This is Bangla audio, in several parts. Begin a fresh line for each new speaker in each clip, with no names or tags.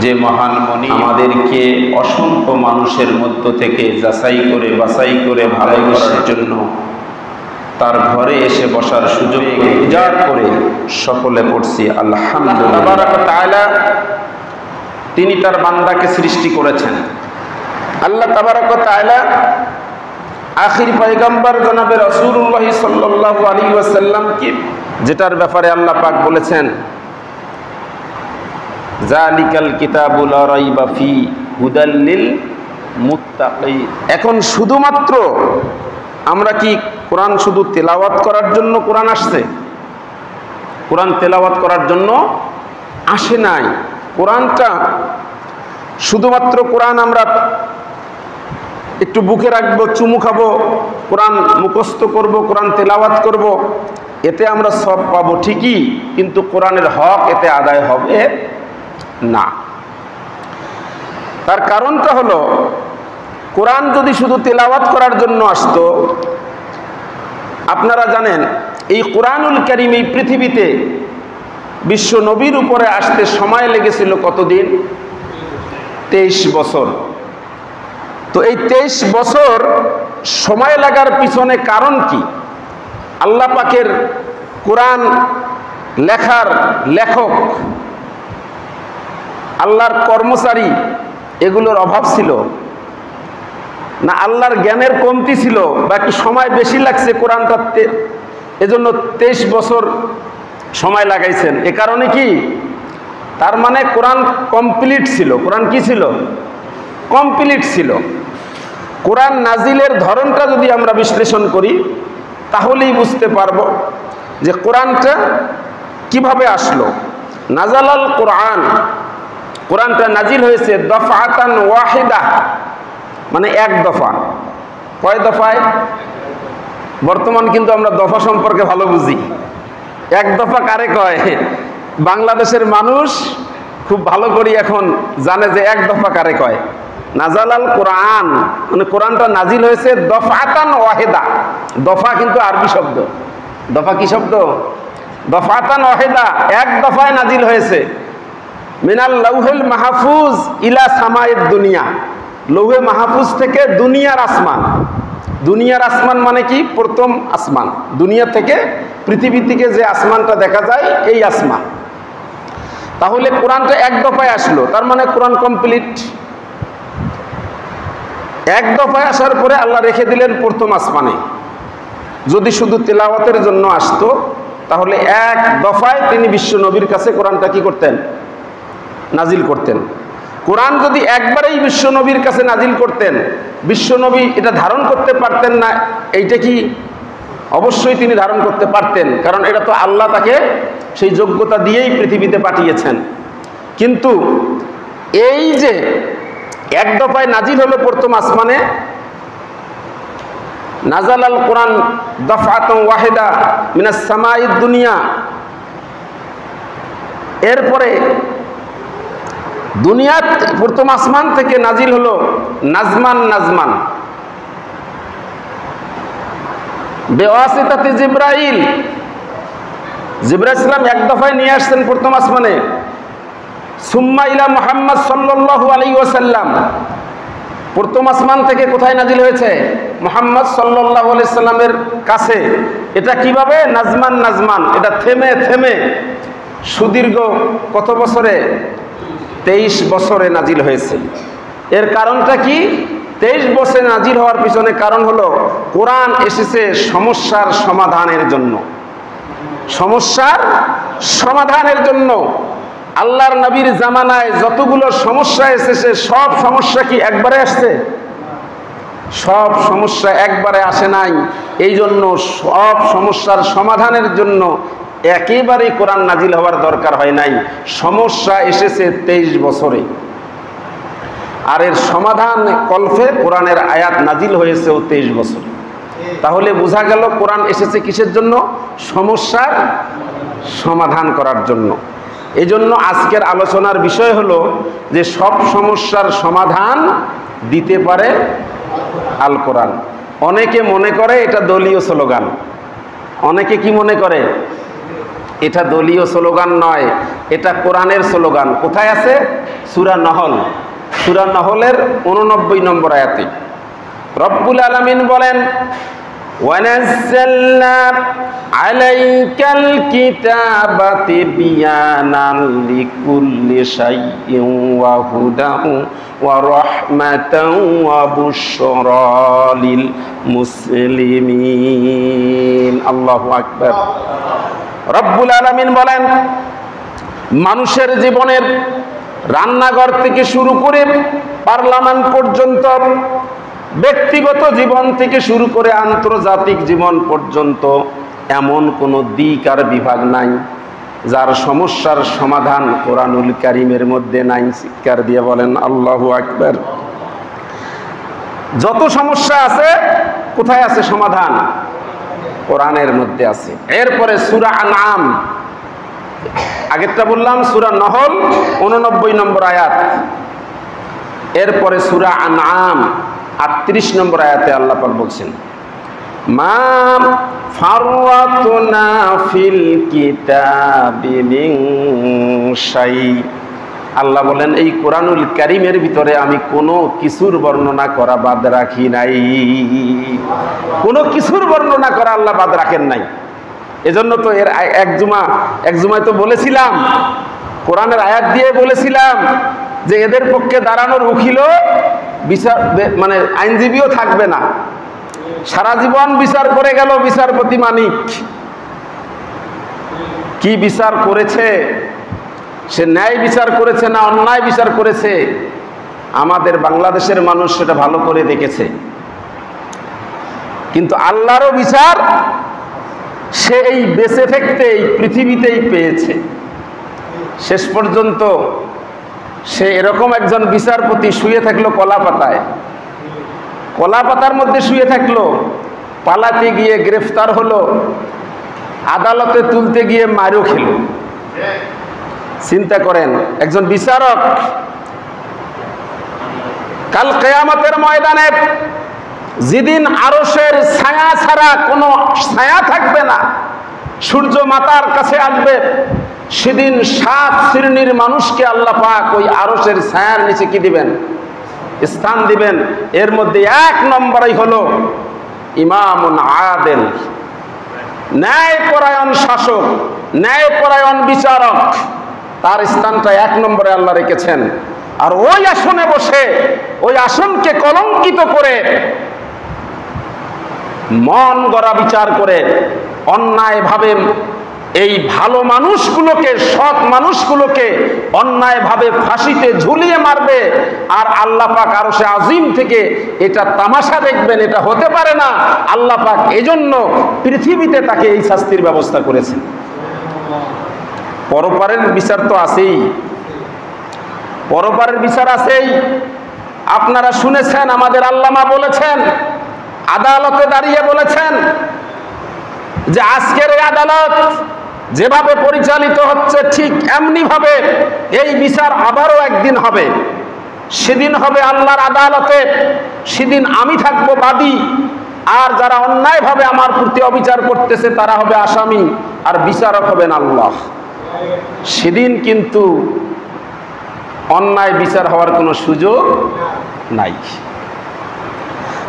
যে মহান মনি আমাদেরকে অসংখ্য মানুষের মধ্য থেকে যাচাই করে বাছাই করে ভালোবাসার জন্য তার ঘরে এসে বসার সুযোগ ইজাদ করে সকলে পড়ছি আলহামদুলিল্লাহ। তাবারাক ওয়া তাআলা তিনি তার বান্দাকে সৃষ্টি করেছেন। আল্লাহ তাবারাক ওয়া তাআলা আখির পয়গম্বর জনাবে রাসূলুল্লাহ সাল্লাল্লাহু আলাইহি ওয়াসাল্লামকে যেটার ব্যাপারে আল্লাহ পাক বলেছেন জালিকাল কিতাবু লা রাইবা ফি হুদাল লিল মুত্তাকিন। এখন শুধুমাত্র আমরা কি কোরআন শুধু তেলাওয়াত করার জন্য কোরআন আসছে? কোরআন তেলাওয়াত করার জন্য আসে নাই। কোরআনটা শুধুমাত্র কোরআন আমরা একটু বুকে রাখবো, চুমু খাবো, কোরআন মুখস্থ করব, কোরআন তেলাওয়াত করব, এতে আমরা সব পাবো ঠিকই, কিন্তু কোরআনের হক এতে আদায় হবে না। তার কারণটা হলো কোরআন যদি শুধু তেলাওয়াত করার জন্য আসতো, আপনারা জানেন এই কোরআনুল কারীম এই পৃথিবীতে বিশ্ব নবীর উপরে আসতে সময় লেগেছিল কতদিন? 23 বছর। তো এই 23 বছর সময় লাগার পিছনে কারণ কি? আল্লাহ পাকের কোরআন লেখার লেখক, আল্লাহর কর্মচারী এগুলোর অভাব ছিল না আল্লাহর জ্ঞানের কমতি ছিল, বা একটু সময় বেশি লাগছে কোরআনটা, এজন্য 23 বছর সময় লাগাইছেন? এ কারণে কি? তার মানে কোরআন কমপ্লিট ছিল। কোরআন কি ছিল? কমপ্লিট ছিল। কোরআন নাজিলের ধরনটা যদি আমরা বিশ্লেষণ করি তাহলেই বুঝতে পারবো যে কোরআনটা কিভাবে আসলো। নাজালাল কোরআন, কোরআনটা নাজিল হয়েছে দফাতান ওয়াহিদা, মানে এক দফা। কয় দফায়? বর্তমান কিন্তু আমরা দফা সম্পর্কে ভালো বুঝি। এক দফা কারে কয়? বাংলাদেশের মানুষ খুব ভালো করে এখন জানে যে এক দফা কারে কয়। নাজালাল কোরআন মানে কোরআনটা নাজিল হয়েছে দফাতান ওয়াহিদা। দফা কিন্তু আরবি শব্দ। দফা কি শব্দ? দফাতান ওয়াহিদা, এক দফায় নাজিল হয়েছে। মিনাল লাউহিল মাহফুজ ইলা সামায়েদ দুনিয়া, লৌহে মাহফুজ থেকে দুনিয়ার আসমান। দুনিয়ার আসমান মানে কি? প্রথম আসমান, দুনিয়া থেকে পৃথিবী থেকে যে আসমানটা দেখা যায় এই আসমান। তাহলে কোরআনটা এক দফায় আসলো, তার মানে কোরআন কমপ্লিট। এক দফায় আসার পরে আল্লাহ রেখে দিলেন প্রথম আসমানে। যদি শুধু তেলাওয়াতের জন্য আসতো তাহলে এক দফায় তিনি বিশ্ব নবীর কাছে কোরআনটা কি করতেন? নাজিল করতেন। কোরআন যদি একবারেই বিশ্ব নবীর কাছে নাজিল করতেন, বিশ্ব নবী এটা ধারণ করতে পারতেন না? এইটা কি? অবশ্যই তিনি ধারণ করতে পারতেন, কারণ এটা তো আল্লাহ তাকে সেই যোগ্যতা দিয়েই পৃথিবীতে পাঠিয়েছেন। কিন্তু এই যে এক দফায় নাজিল হলো প্রথম আসমানে, নাজালাল কোরআন দফাতান ওয়াহিদা মিনাস সামাইদ দুনিয়া, এরপরে দুনিয়ার প্রথম আসমান থেকে নাজিল হলো নাজমান নাজমান বেওয়াসিতাতে জিবরাইল। জিবরাইল ইসলাম এক দফায় নিয়ে আসছেন প্রথম আসমানে। সুম্মা ইলা মুহাম্মদ সাল্লাল্লাহু আলাইহি ওয়াসাল্লাম, প্রথম আসমান থেকে কোথায় নাজিল হয়েছে? মুহাম্মদ সাল্লাল্লাহু আলাইহি সাল্লামের কাছে। এটা কিভাবে? নাজমান নাজমান, এটা থেমে থেমে সুদীর্ঘ কত বছরে? 23 বছরে নাজিল হয়েছে। এর কারণটা কি? 23 বছরে নাজিল হওয়ার পিছনে কারণ হলো কোরআন এসেছে সমস্যার সমাধানের জন্য। সমস্যার সমাধানের জন্য। আল্লাহর নবীর জামানায় যতগুলো সমস্যা এসেছে সব সমস্যা কি একবারে আসছে? সব সমস্যা একবারে আসে নাই। এই জন্য সব সমস্যার সমাধানের জন্য একেবারেই কোরআন নাজিল হওয়ার দরকার হয় নাই। সমস্যা এসেছে 23 বছরে, আর এর সমাধান কল্পে কোরআনের আয়াত নাজিল হয়েছে 23 বছরে। তাহলে বোঝা গেল কোরআন এসেছে কিসের জন্য? সমস্যার সমাধান করার জন্য। এই জন্য আজকের আলোচনার বিষয় হলো যে সব সমস্যার সমাধান দিতে পারে আল কোরআন। অনেকে মনে করে এটা দলীয় স্লোগান। অনেকে কি মনে করে? এটা দলীয় স্লোগান নয়, এটা কোরআনের স্লোগান। কোথায় আছে? সূরা নহল, সূরা নহলের 89 নম্বর আয়াতে রব্বুল আলামিন বলেন, ওয়ানাজ্জালনা আলাইকাল কিতাবা তিবয়ানান লিকুল্লি শাইইন ওয়া হুদান ওয়া রাহমাতান ওয়া বুশরা লিল মুসলিমিন। আল্লাহু আকবার। রব্বুল আলামিন বলেন, মানুষের জীবনের রান্নাঘর থেকে শুরু করে পার্লামেন্ট পর্যন্ত, ব্যক্তিগত জীবন থেকে শুরু করে আন্তর্জাতিক জীবন পর্যন্ত এমন কোনো দিক আর বিভাগ নাই যার সমস্যার সমাধান কোরআনুল কারীমের মধ্যে নাই। চিৎকার দিয়ে বলেন আল্লাহু আকবার। যত সমস্যা আছে কোথায় আছে সমাধান? কোরআনের মধ্যে আছে। এরপরে সূরা আনআম, আগেরটা বললাম সূরা নহল 89 নম্বর আয়াত, এরপরে সূরা আনআম 38 নম্বর আয়াতে আল্লাহ পাক বলছেন, মা ফাররাতনা ফিল কিতাবি মিন শাই। আল্লাহ বলেন, এই কোরআনুল কারীমের ভিতরে আমি কোনো কিছুর বর্ণনা করা বাদ রাখি নাই। কোনো কিছুর বর্ণনা করা আল্লাহ বাদ রাখেন নাই। এজন্য তো এর এক জুমায় তো বলেছিলাম, কোরআনের আয়াত দিয়ে বলেছিলাম যে এদের পক্ষে দাঁড়ানোর উকিলও বিচার মানে আইনজীবীও থাকবে না, সারা জীবন বিচার করে গেল বিচারপতি মানিক। কি বিচার করেছে? সে ন্যায় বিচার করেছে না অন্যায় বিচার করেছে? আমাদের বাংলাদেশের মানুষ সেটা ভালো করে দেখেছে। কিন্তু আল্লাহরও বিচার সে এই বেঁচে থাকতে এই পৃথিবীতেই পেয়েছে। শেষ পর্যন্ত সে এরকম একজন বিচারপতি শুয়ে থাকলো কলা পাতায়, কলা পাতার মধ্যে শুয়ে থাকলো, পালাতে গিয়ে গ্রেফতার হলো, আদালতে তুলতে গিয়ে মারও খেলো। চিন্তা করেন, একজন বিচারক কাল কিয়ামতের ময়দানে যেদিন আরশের ছায়া ছাড়া কোনো ছায়া থাকবে না, সূর্য মাতার কাছে আসবে, সেদিন 7 শ্রেণীর মানুষকে আল্লাহ পাক ওই আরশের ছায়ার নিচে কি দিবেন? স্থান দিবেন। এর মধ্যে 1 নম্বরই হলো ইমামুন আদেল, ন্যায়পরায়ণ শাসক, ন্যায়পরায়ণ বিচারক। তার স্থানটা 1 নম্বরে আল্লাহ রেখেছেন। আর ওই আসনে বসে ওই আসনকে কলঙ্কিত করে মন গড়া বিচার করে অন্যায়ভাবে এই ভালো মানুষগুলোকে, সৎ মানুষগুলোকে অন্যায়ভাবে ফাঁসিতে ঝুলিয়ে মারবে। আর আল্লাহ পাক আরশে আজিম থেকে এটা তামাশা দেখবেন। এটা হতে পারে না। আল্লাহ পাক এজন্য পৃথিবীতে তাকে এই শাস্তির ব্যবস্থা করেছেন। পরপারের বিচার তো আছেই, পরপারের বিচার আছেই। আপনারা শুনেছেন, আমাদের আল্লামা বলেছেন, আদালতে দাঁড়িয়ে বলেছেন যে আজকের এই আদালত যেভাবে পরিচালিত হচ্ছে ঠিক এমনি ভাবে এই বিচার আবারও একদিন হবে। সেদিন হবে আল্লাহর আদালতে, সেদিন আমি থাকবো বাদী, আর যারা অন্যায়ভাবে আমার প্রতি অবিচার করতেছে তারা হবে আসামি, আর বিচারক হবেন আল্লাহ। সেদিন কিন্তু অন্যায় বিচার হওয়ার কোনো সুযোগ নাই।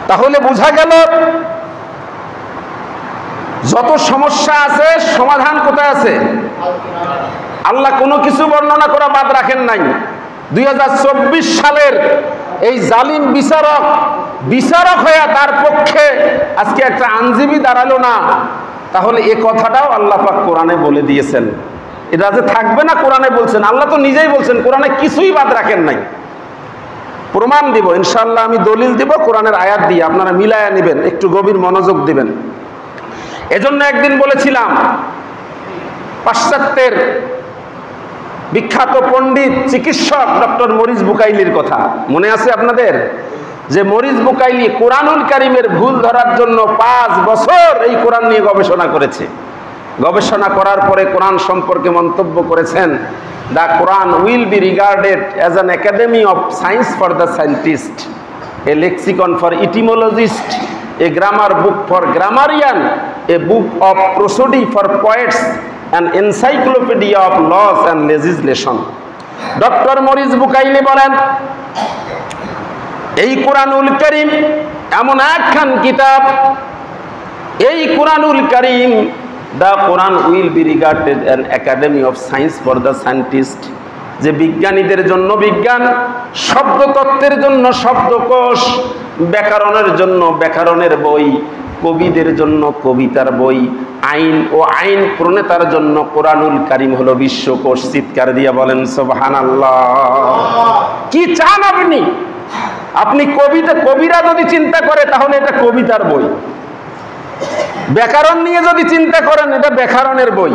তাহলে বোঝা গেল যত সমস্যা আছে সমাধান কোথায় আছে? আল্লাহ কোনো কিছু বর্ণনা করা বাদ রাখেন নাই। 2024 সালের এই জালিম বিচারক হয়ে তার পক্ষে আজকে একটা আইনজীবী দাঁড়ালো না, তাহলে এ কথাটাও আল্লাহ পাক কোরআনে বলে দিয়েছেন। এটা যে থাকবে না কোরআনে বলছেন, আল্লাহ তো নিজেই বলছেন, কোরআনে কিছুই বাদ রাখেন নাই। প্রমাণ দিব ইনশাআল্লাহ, আমি দলিল দিব কোরআনের আয়াত দিয়ে, আপনারা মিলায়া নেবেন, একটু গভীর মনোযোগ দিবেন। এজন্য একদিন বলেছিলাম পাশ্চাত্যের বিখ্যাত পণ্ডিত চিকিৎসক ডক্টর মরিস বুকাইলির কথা মনে আছে আপনাদের? যে মরিস বুকাইলি কোরআনুল কারীমের ভুল ধরার জন্য 5 বছর এই কোরআন নিয়ে গবেষণা করেছে। গবেষণা করার পরে কোরআন সম্পর্কে মন্তব্য করেছেন, the Quran will be regarded as an academy of science for the scientist, a lexicon for etymologist, a grammar book for grammarian, a book of prosody for poets, an encyclopedia of laws and legislation. Doctor Maurice Bucaille বলেন, এই কুরআনুল কারীম এমন একখান কিতাব, এই কুরআনুল কারীম, the Quran will be regarded an academy of science for the scientist, যে বিজ্ঞানীদের জন্য বিজ্ঞান, শব্দতত্ত্বের জন্য শব্দকোষ, ব্যাকরণের জন্য ব্যাকরণের বই, কবিদের জন্য কবিতার বই, আইন ও আইন প্রণেতার জন্য কোরআনুল কারীম হলো বিশ্বকোষ। চিৎকার দিয়ে বলেন সুবহানাল্লাহ। কি চান আপনি? আপনি কবিরা যদি চিন্তা করে তাহলে এটা কবিতার বই, ব্যাকরণ নিয়ে যদি চিন্তা করেন এটা ব্যাকরণের বই,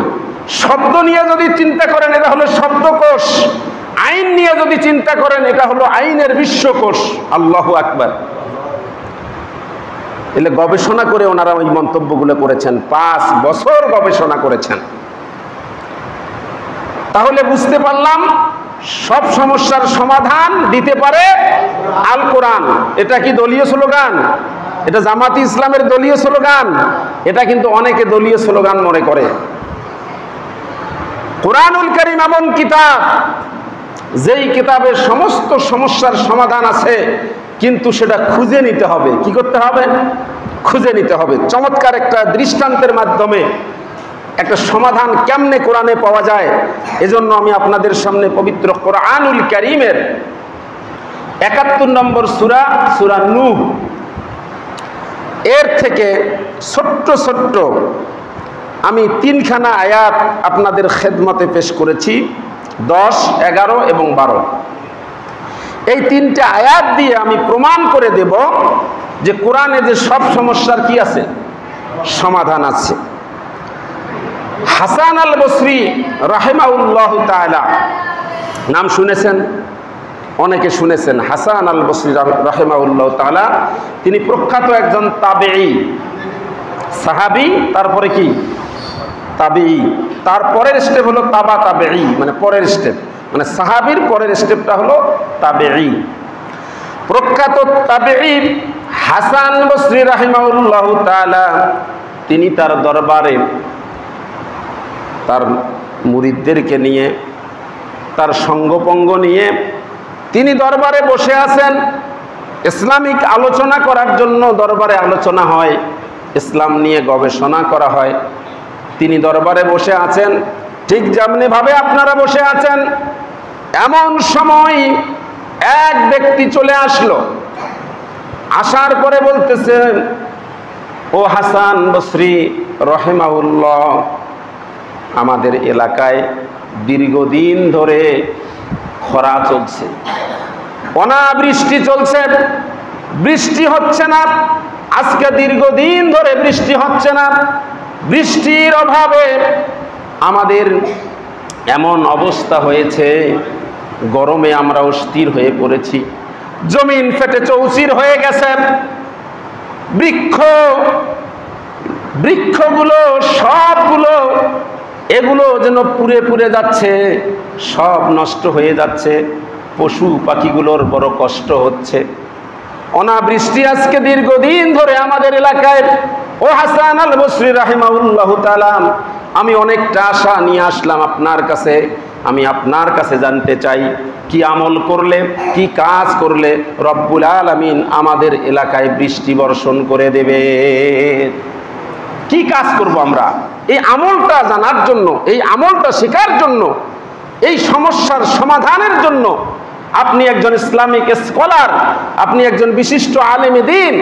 শব্দ নিয়ে যদি চিন্তা করেন এটা হলো শব্দকোষ, আইন নিয়ে যদি চিন্তা করেন এটা হলো আইনের বিশ্বকোষ। আল্লাহু আকবার। এলে গবেষণা করে ওনারা ওই মন্তব্যগুলো করেছেন, 5 বছর গবেষণা করেছেন। তাহলে বুঝতে পারলাম সব সমস্যার সমাধান দিতে পারে আল কোরআন। এটা কি দলীয় স্লোগান? এটা জামাতি ইসলামের দলীয় স্লোগান? এটা কিন্তু অনেকে দলীয় স্লোগান মনে করে। কোরআনুল কারীম এমন কিতাব, যেই কিতাবের সমস্ত সমস্যার সমাধান আছে, কিন্তু সেটা খুঁজে নিতে হবে। কি করতে হবে? খুঁজে নিতে হবে। চমৎকার একটা দৃষ্টান্তের মাধ্যমে একটা সমাধান কেমনে কোরআনে পাওয়া যায়, এজন্য আমি আপনাদের সামনে পবিত্র কোরআনুল কারীমের 71 নম্বর সূরা, সূরা নূহ, এর থেকে ছোট্ট ছোট্ট আমি 3খানা আয়াত আপনাদের খেদমতে পেশ করেছি, 10, 11 এবং 12। এই 3টে আয়াত দিয়ে আমি প্রমাণ করে দেব যে কোরআনে যে সব সমস্যার কি আছে, সমাধান আছে। হাসান আল বসরি রাহিমাহুল্লাহু তাআলা, নাম শুনেছেন? অনেকে শুনেছেন। হাসান আল বসরি রাহিমাহুল্লাহু তাআলা, তিনি প্রখ্যাত একজন তাবেঈ, সাহাবী, তারপরে কি তাবেঈ, তারপরের স্টেপ হলো তাবা তাবেঈ, মানে পরের স্টেপ, মানে সাহাবীর পরের স্টেপটা হলো তাবেঈ। প্রখ্যাত তাবেঈ হাসান বসরি রাহিমাহুল্লাহু তাআলা, তিনি তার দরবারে তার মুরিদদেরকে নিয়ে, তার সঙ্গপঙ্গ নিয়ে তিনি দরবারে বসে আছেন। ইসলামিক আলোচনা করার জন্য দরবারে আলোচনা হয়, ইসলাম নিয়ে গবেষণা করা হয়। তিনি দরবারে বসে আছেন, ঠিক যেমনি ভাবে আপনারা বসে আছেন। এমন সময় এক ব্যক্তি চলে আসলো, আসার পরে বলতেছেন, ও হাসান বসরি রাহিমাহুল্লাহ, আমাদের এলাকায় দীর্ঘদিন ধরে খরা চলছে, অনাবৃষ্টি চলছে, বৃষ্টি হচ্ছে না। আজকে দীর্ঘদিন ধরে বৃষ্টি হচ্ছে না। বৃষ্টির অভাবে আমাদের এমন অবস্থা হয়েছে, গরমে আমরা অস্থির হয়ে পড়েছি, জমিন ফেটে চৌচির হয়ে গেছে। বৃক্ষগুলো সবগুলো এগুলো যেন পুড়ে পুড়ে যাচ্ছে, সব নষ্ট হয়ে যাচ্ছে। পশু পাখিগুলোর বড় কষ্ট হচ্ছে। অনাবৃষ্টি আজকে দীর্ঘদিন ধরে আমাদের এলাকায়। ও হাসান আল বসরি রাহিমাহুল্লাহু তাআলা, আমি অনেকটা আশা নিয়ে আসলাম আপনার কাছে। আমি আপনার কাছে জানতে চাই, কি আমল করলে, কি কাজ করলে রব্বুল আলামিন আমাদের এলাকায় বৃষ্টি বর্ষণ করে দেবে? কি কাজ করব আমরা? এই আমলটা জানার জন্য, এই আমলটা শেখার জন্য, এই সমস্যার সমাধানের জন্য আপনি একজন ইসলামিক স্কলার, আপনি একজন বিশিষ্ট আলেম দ্বীন,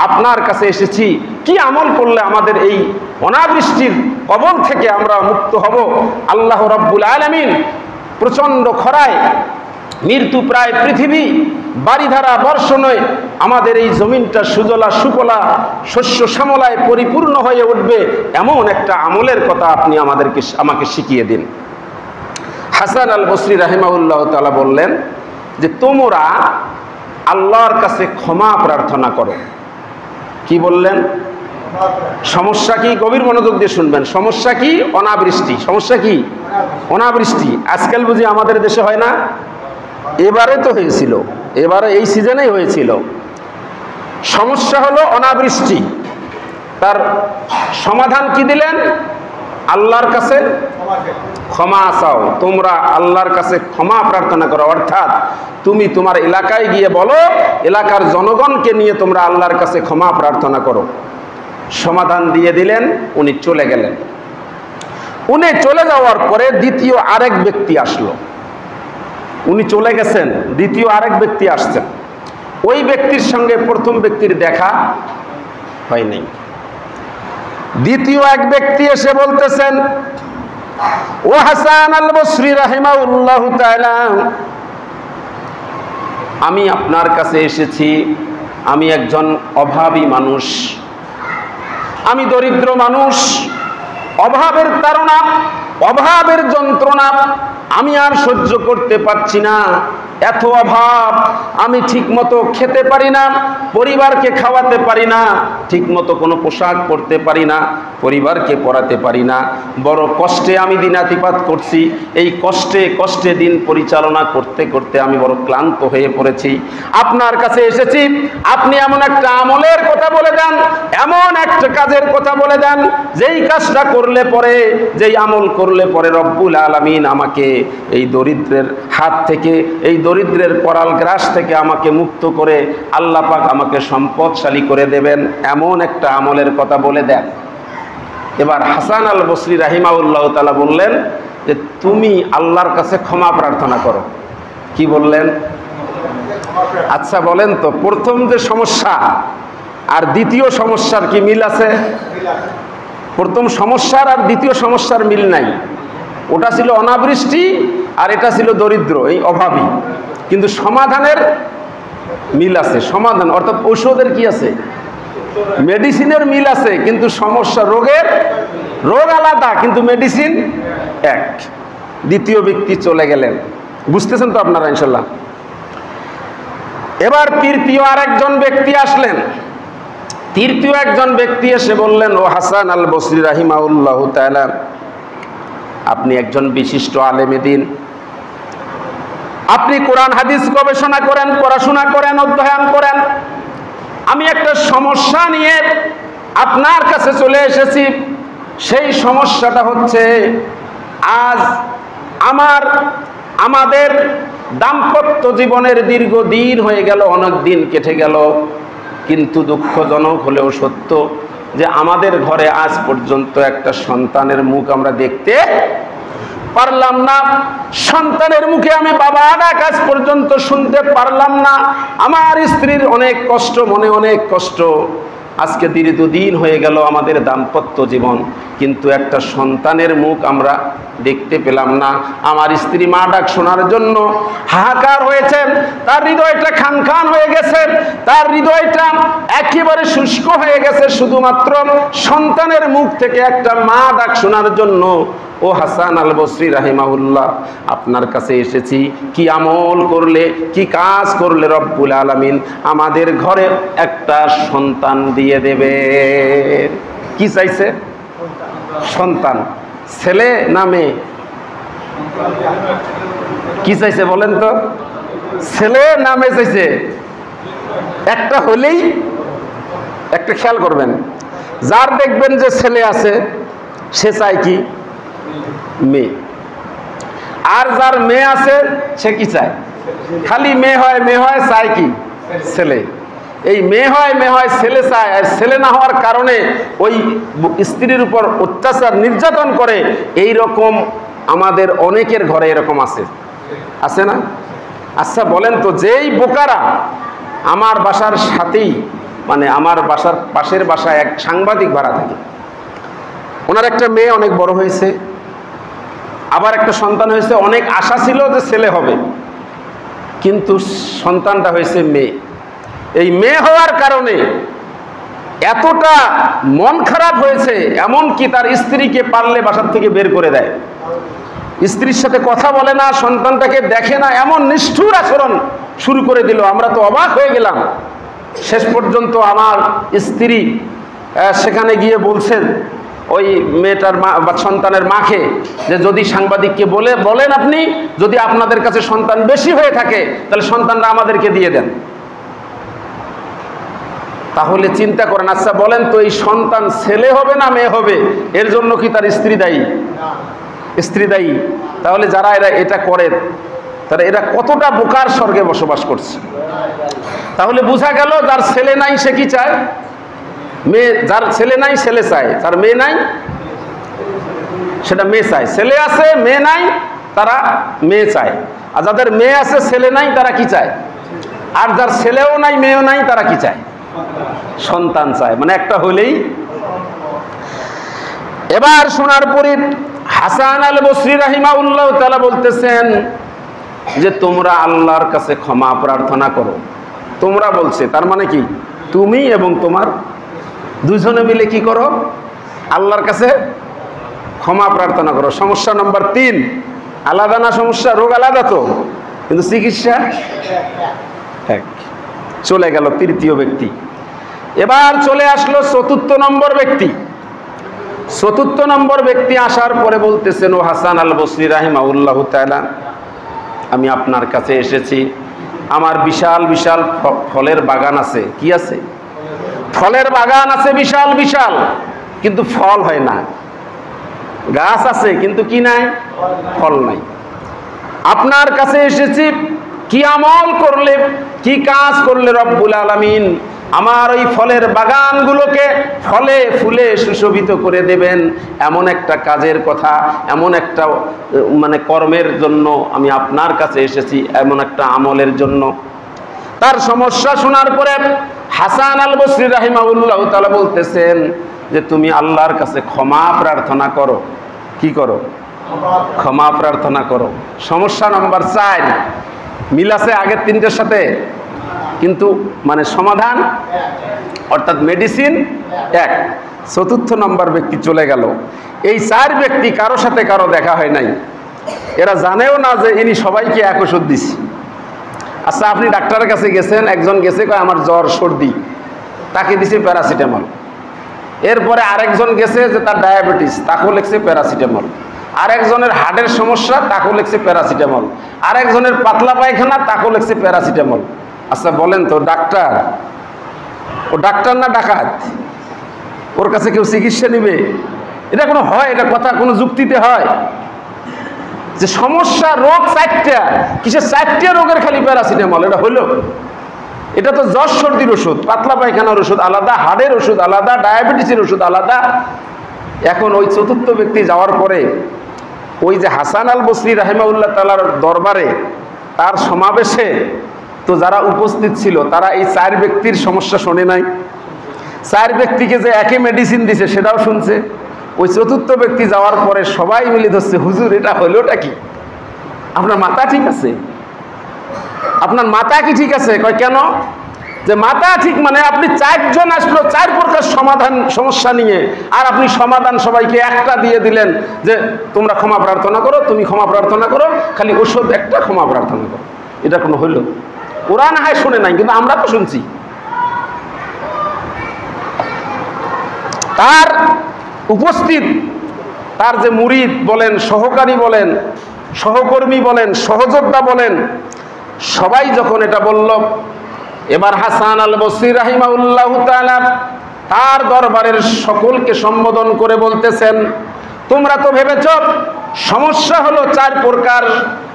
আপনার কাছে এসেছি। কি আমল করলে আমাদের এই অনাবৃষ্টির কবল থেকে আমরা মুক্ত হব? আল্লাহ রাব্বুল আলামিন প্রচণ্ড খরায় মৃত্যু প্রায় পৃথিবী, বারিধারা বর্ষণে আমাদের এই জমিনটা সুজলা সুফলা শস্য শ্যামলায় পরিপূর্ণ হয়ে উঠবে, এমন একটা আমলের কথা আপনি আমাকে শিখিয়ে দিন। হাসান আল বসরি রাহিমাহুল্লাহ তাআলা বললেন যে, তোমরা আল্লাহর কাছে ক্ষমা প্রার্থনা করো। কি বললেন? সমস্যা কি? গভীর মনোযোগ দিয়ে শুনবেন। সমস্যা কি? অনাবৃষ্টি। সমস্যা কি? অনাবৃষ্টি। আজকাল বুঝি আমাদের দেশে হয় না? এবারে তো হয়েছিল, এবারে এই সিজনেই হয়েছিল। সমস্যা হলো অনাবৃষ্টি। তার সমাধান কি দিলেন? আল্লাহর কাছে ক্ষমা চাও, তোমরা আল্লাহর কাছে ক্ষমা প্রার্থনা করো। অর্থাৎ তুমি তোমার এলাকায় গিয়ে বলো, এলাকার জনগণকে নিয়ে তোমরা আল্লাহর কাছে ক্ষমা প্রার্থনা করো। সমাধান দিয়ে দিলেন, উনি চলে গেলেন। উনি চলে যাওয়ার পরে দ্বিতীয় আরেক ব্যক্তি আসলো। উনি চলে গেছেন, দ্বিতীয় আরেক ব্যক্তি আসছেন। ওই ব্যক্তির সঙ্গে প্রথম ব্যক্তির দেখা হয়নি। দ্বিতীয় এক ব্যক্তি এসে বলতেছেন, ও হাসান আল বসরি রাহিমাহুল্লাহু তাআলা, আমি আপনার কাছে এসেছি। আমি একজন অভাবী মানুষ, আমি দরিদ্র মানুষ, অভাবের তাড়না, অভাবের যন্ত্রণা আমি আর সহ্য করতে পারছি না। এত অভাব, আমি ঠিকমতো খেতে পারি না, পরিবারকে খাওয়াতে পারি না, ঠিকমতো কোনো পোশাক পরতে পারি না, পরিবারকে পড়াতে পারি না। বড় কষ্টে আমি দিনাতিপাত করছি। এই কষ্টে কষ্টে দিন পরিচালনা করতে করতে আমি বড় ক্লান্ত হয়ে পড়েছি। আপনার কাছে এসেছি, আপনি এমন একটা আমলের কথা বলে দেন, এমন একটা কাজের কথা বলে দেন, যেই কাজটা করলে পরে, যেই আমল করলে পরে রব্বুল আলামিন আমাকে এই দরিদ্রের হাত থেকে, এই দরিদ্রের করাল গ্রাস থেকে আমাকে মুক্ত করে আল্লাহ পাক আমাকে সম্পদশালী করে দেবেন, এমন একটা আমলের কথা বলে দেন। এবার হাসান আল বসরি রাহিমাহুল্লাহ তাআলা বললেন যে তুমি আল্লাহর কাছে ক্ষমা প্রার্থনা করো। কি বললেন? আচ্ছা বলেন তো, প্রথম যে সমস্যা আর দ্বিতীয় সমস্যার কি মিল আছে? প্রথম সমস্যার আর দ্বিতীয় সমস্যার মিল নাই। ওটা ছিল অনাবৃষ্টি আর এটা ছিল দরিদ্র, এই অভাবী। কিন্তু সমাধানের মিল আছে। সমাধান অর্থাৎ ঔষধের কি আছে? মেডিসিনের মিল আছে, কিন্তু সমস্যা, রোগের রোগ আলাদা, কিন্তু মেডিসিন এক। দ্বিতীয় ব্যক্তি চলে গেলেন। বুঝতেছেন তো আপনারা ইনশাল্লাহ? এবার তৃতীয় আরেকজন ব্যক্তি আসলেন। তৃতীয় একজন ব্যক্তি এসে বললেন, ও হাসান আল বসরি রাহিমাহুল্লাহু তাআলা, আপনি একজন বিশিষ্ট আলেমে দ্বীন, আপনি কোরআন হাদিস গবেষণা করেন, পড়াশোনা করেন, অধ্যয়ন করেন। আমি একটা সমস্যা নিয়ে আপনার কাছে চলে এসেছি। সেই সমস্যাটা হচ্ছে, আজ আমাদের দাম্পত্য জীবনের দীর্ঘদিন হয়ে গেল, অনেক দিন কেটে গেল, কিন্তু দুঃখজনক হলেও সত্য যে আমাদের ঘরে আজ পর্যন্ত একটা সন্তানের মুখ আমরা দেখতে পারলাম না। সন্তানের মুখে আমি বাবা ডাক আজ পর্যন্ত শুনতে পারলাম না। আমার স্ত্রীর অনেক কষ্ট, মনে অনেক কষ্ট। আজকে দীর্ঘদিন হয়ে গেল আমাদের দাম্পত্য জীবন, কিন্তু একটা সন্তানের মুখ আমরা দেখতে পেলাম না। আমার স্ত্রী মা ডাক শোনার জন্য হাহাকার হয়েছে, তার হৃদয়টা খান খান হয়ে গেছে, তার হৃদয়টা একেবারে শুষ্ক হয়ে গেছে, শুধুমাত্র সন্তানের মুখ থেকে একটা মা ডাক শোনার জন্য। ও হাসান আল বসরি রাহিমাহুল্লাহ, আপনার কাছে এসেছি, কি আমল করলে, কি কাজ করলে রব্বুল আলামিন আমাদের ঘরে একটা সন্তান দিয়ে দেবে? কি চাইছে? সন্তান। ছেলে না মেয়ে? কি চাইছে বলেন তো? ছেলে না মেয়ে চাইছে? একটা হলেই, একটা খেয়াল করবেন, যার দেখবেন যে ছেলে আছে সে চায় কি? মেয়ে। আর যার মেয়ে আছে সে কি চায়? খালি মেয়ে হয়, মেয়ে হয়, চায় কি? ছেলে। এই মেয়ে হয়, মেয়ে হয়, ছেলে চায়। আর ছেলে না হওয়ার কারণে ওই স্ত্রীর উপর অত্যাচার, নির্যাতন করে। এই রকম আমাদের অনেকের ঘরে এরকম আছে, আছে না? আচ্ছা বলেন তো, যেই বোকারা আমার বাসার সাথেই, মানে আমার বাসার পাশের বাসায় এক সাংবাদিক ভাড়া থাকে, ওনার একটা মেয়ে অনেক বড় হয়েছে, আবার একটা সন্তান হয়েছে, অনেক আশা ছিল যে ছেলে হবে, কিন্তু সন্তানটা হয়েছে মেয়ে। এই মেয়ে হওয়ার কারণে এতটা মন খারাপ হয়েছে, এমনকি তার স্ত্রীকে পারলে বাসার থেকে বের করে দেয়, স্ত্রীর সাথে কথা বলে না, সন্তানটাকে দেখে না, এমন নিষ্ঠুর আচরণ শুরু করে দিল। আমরা তো অবাক হয়ে গেলাম। শেষ পর্যন্ত আমার স্ত্রী সেখানে গিয়ে বলছেন ওই মেয়েটার মা বা সন্তানের মাকে, যে যদি সাংবাদিককে বলেন আপনি, যদি আপনাদের কাছে সন্তান বেশি হয়ে থাকে তাহলে সন্তানটা আমাদেরকে দিয়ে দেন। তাহলে চিন্তা করেন, আচ্ছা বলেন তো, এই সন্তান ছেলে হবে না মেয়ে হবে, এর জন্য কি তার স্ত্রী দায়ী? স্ত্রী দায়ী, তাহলে যারা এটা করে তারা এরা কতটা বোকার স্বর্গে বসবাস করছে। তাহলে বোঝা গেল যার ছেলে নাই সে কি চায়? মেয়ে। যার ছেলে নাই ছেলে চায়, যার মেয়ে নাই সেটা মেয়ে চায়। ছেলে আছে মেয়ে নাই তারা মেয়ে চায়, আর যাদের মেয়ে আছে ছেলে নাই তারা কি চায়? আর যার ছেলেও নাই মেয়েও নাই তারা কি চায়? সন্তান চায়, মানে একটা হলেই। এবার শোনার পরে হাসান আল বসরি রাহিমাহুল্লাহ তাআলা বলতেছেন যে তোমরা আল্লাহর কাছে ক্ষমা প্রার্থনা করো। তোমরা বলছে তার মানে কি? তুমি এবং তোমার দুজনে মিলে কি করো? আল্লাহর কাছে ক্ষমা প্রার্থনা করো। সমস্যা নম্বর 3, আলাদা না সমস্যা? রোগ আলাদা তো, কিন্তু চিকিৎসা এক। চলে গেল তৃতীয় ব্যক্তি। এবার চলে আসলো চতুর্থ নম্বর ব্যক্তি। চতুর্থ নম্বর ব্যক্তি আসার পরে বলতেছেন, ও হাসান আল বসরি রাহিমাহুল্লাহু তাআলা, আমি আপনার কাছে এসেছি, আমার বিশাল বিশাল ফলের বাগান আছে। কি আছে? ফলের বাগান আছে বিশাল বিশাল, কিন্তু ফল হয় না। গাছ আছে কিন্তু কি নাই? ফল নাই। আপনার কাছে এসেছি, কি আমল করলে, কি কাজ করলে রব্বুল আলামিন আমার ওই ফলের বাগানগুলোকে ফলে ফুলে সুশোভিত করে দেবেন, এমন একটা কাজের কথা, এমন একটা মানে কর্মের জন্য আমি আপনার কাছে এসেছি, এমন একটা আমলের জন্য। তার সমস্যা শোনার পরে হাসান আল বসরি রাহিমাহুল্লাহ তাআলা বলতেছেন যে তুমি আল্লাহর কাছে ক্ষমা প্রার্থনা করো। কি করো? ক্ষমা প্রার্থনা করো। সমস্যা নম্বর 4, মিল আছে আগের 3টের সাথে, কিন্তু মানে সমাধান অর্থাৎ মেডিসিন এক। চতুর্থ নম্বর ব্যক্তি চলে গেল। এই 4 ব্যক্তি কারো সাথে কারো দেখা হয় নাই, এরা জানেও না যে ইনি সবাইকে এক ওষুধ দিছে। আচ্ছা, আপনি ডাক্তারের কাছে গেছেন, একজন গেছে কয় আমার জ্বর সর্দি, তাকে দিছে প্যারাসিটামল। এরপরে আরেকজন গেছে যে তার ডায়াবেটিস, তাকেও লিখছে প্যারাসিটামল। আরেকজনের হার্টের সমস্যা, তাকেও লিখছে প্যারাসিটামল। আরেকজনের পাতলা পায়খানা, তাকেও লিখছে প্যারাসিটামল। আচ্ছা বলেন তো, ডাক্তার ও ডাক্তার না ডাকাত? ওর কাছে কেউ চিকিৎসা নিবে? এটা কোনো হয়? এটা কথা কোনো যুক্তিতে হয়? যে সমস্যা রোগ 4টা, কিসের 4টা রোগের খালি প্যারাসিটামল? এটা হলো? এটা তো জ্বর সর্দির ওষুধ, পাতলা পায়খানার ওষুধ আলাদা, হাড়ের ওষুধ আলাদা, ডায়াবেটিসের ওষুধ আলাদা। এখন ওই চতুর্থ ব্যক্তি যাওয়ার পরে ওই যে হাসান আল বসরি রাহিমাহুল্লাহ তাআলার দরবারে, তার সমাবেশে তো যারা উপস্থিত ছিল তারা এই 4 ব্যক্তির সমস্যা শোনে নাই। 4 ব্যক্তিকে যে একই মেডিসিন দিছে সেটাও শুনছে। ওই চতুর্থ ব্যক্তি যাওয়ার পরে সবাই মিলে ধরছে, হুজুর এটা হলোটা কি? আপনার মাথা ঠিক আছে? আপনার মাথা কি ঠিক আছে? কয় কেন? যে মাথা ঠিক মানে আপনি 4 জন আসলো 4 প্রকার সমাধান সমস্যা নিয়ে, আর আপনি সমাধান সবাইকে একটা দিয়ে দিলেন যে তোমরা ক্ষমা প্রার্থনা করো, তুমি ক্ষমা প্রার্থনা করো, খালি ওষুধ একটা, ক্ষমা প্রার্থনা করো। এটা কোনো হইল? ওরা না হয় শুনে নাই, কিন্তু আমরা তো শুনছি। তার উপস্থিত তার যে মুরিদ বলেন, সহকারী বলেন, সহকর্মী বলেন, সহযোদ্ধা বলেন, সবাই যখন এটা বলল, এবার হাসান আল বসরি রাহিমাহুল্লাহু তাআলা তার দরবারের সকলকে সম্বোধন করে বলতেছেন, তোমরা তো ভেবেছ সমস্যা হলো 4 প্রকার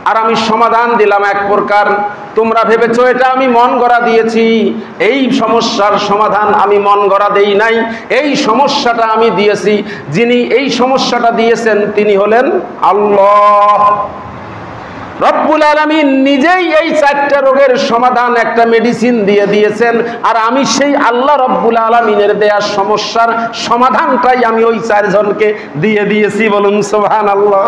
আর আমি সমাধান দিলাম 1 প্রকার। তোমরা ভেবেছ এটা আমি মন গড়া দিয়েছি। এই সমস্যার সমাধান আমি মন গড়া দেই নাই, এই সমস্যাটা আমি দিয়েছি। যিনি এই সমস্যাটা দিয়েছেন তিনি হলেন আল্লাহ রব্বুল আলামিন। নিজেই এই 4টা রোগের সমাধান, একটা মেডিসিন দিয়ে দিয়েছেন, আর আমি সেই আল্লাহ রব্বুল আলামিনের দেয়া সমস্যার সমাধানটাই আমি ওই 4 জনকে দিয়ে দিয়েছি। বলুন সুবহানাল্লাহ।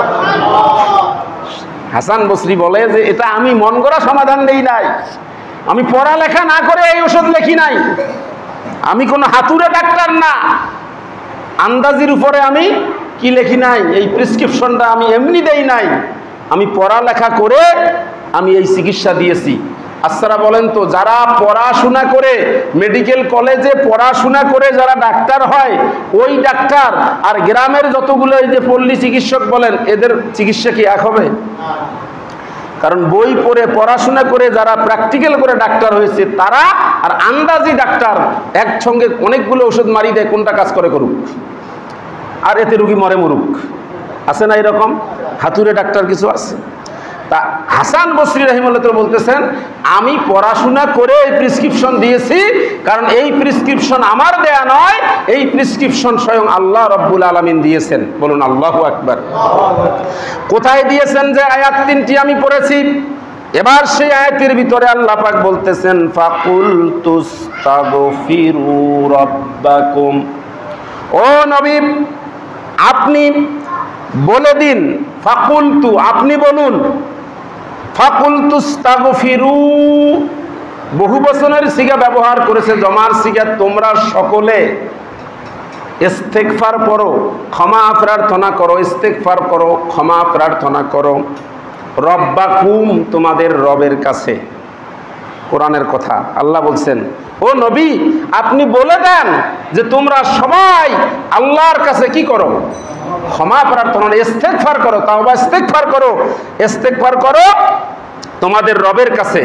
হাসান বসরি বলে যে এটা আমি মন গড়া সমাধান দেই নাই, আমি পড়ালেখা না করে এই ওষুধ লেখি নাই, আমি কোনো হাতুড়ে ডাক্তার না, আন্দাজির উপরে আমি কি লেখি নাই, এই প্রেসক্রিপশনটা আমি এমনি দেই নাই, আমি পড়ালেখা করে আমি এই চিকিৎসা দিয়েছি। আপনারা বলেন তো, যারা পড়াশোনা করে মেডিকেল কলেজে পড়াশোনা করে যারা ডাক্তার হয়, ওই ডাক্তার আর গ্রামের যতগুলো এই যে পল্লী চিকিৎসক বলেন, এদের চিকিৎসা কি এক হবে? কারণ বই পড়ে পড়াশোনা করে যারা প্র্যাকটিক্যাল করে ডাক্তার হয়েছে তারা আর আন্দাজি ডাক্তার একসঙ্গে অনেকগুলো ওষুধ মারি দেয়, কোনটা কাজ করে করুক, আর এতে রুগী মরে মরুক। আছে না এরকম? হাতুড়ে ডাক্তার কিছু আছে। তা হাসান বসরি রাহিমাহুল্লাহ বলতেছেন, আমি পড়াশোনা করে এই প্রেসক্রিপশন দিয়েছি, কারণ এই প্রেসক্রিপশন আমার দেয়া নয়, এই প্রেসক্রিপশন স্বয়ং আল্লাহ রাব্বুল আলামিন দিয়েছেন। বলুন আল্লাহু আকবার। কোথায় দিয়েছেন যে আয়াত 3টি আমি পড়েছি, এবার সেই আয়াতের ভিতরে আল্লাহ পাক বলতেছেন ফাকুলতুস্তাগফিরু রাব্বাকুম। ও নবী, আপনি বলে দিন, ফাকুলতু আপনি বলুন, ফাকুলতুস্তাগফিরু বহু বচনের সিগা ব্যবহার করেছে, জমার সিগা, তোমরা সকলে ইস্তেগফার করো, ক্ষমা প্রার্থনা করো, ইস্তেগফার করো, ক্ষমা প্রার্থনা করো, রব্বাকুম তোমাদের রবের কাছে। কোরআনের কথা আল্লাহ বলছেন, ও নবী আপনি বলে দেন যে তোমরা সবাই আল্লাহর কাছে কি করো? ক্ষমা প্রার্থনা, ইস্তেগফার করো, তাওবা ইস্তেগফার করো, ইস্তেগফার করো তোমাদের রবের কাছে।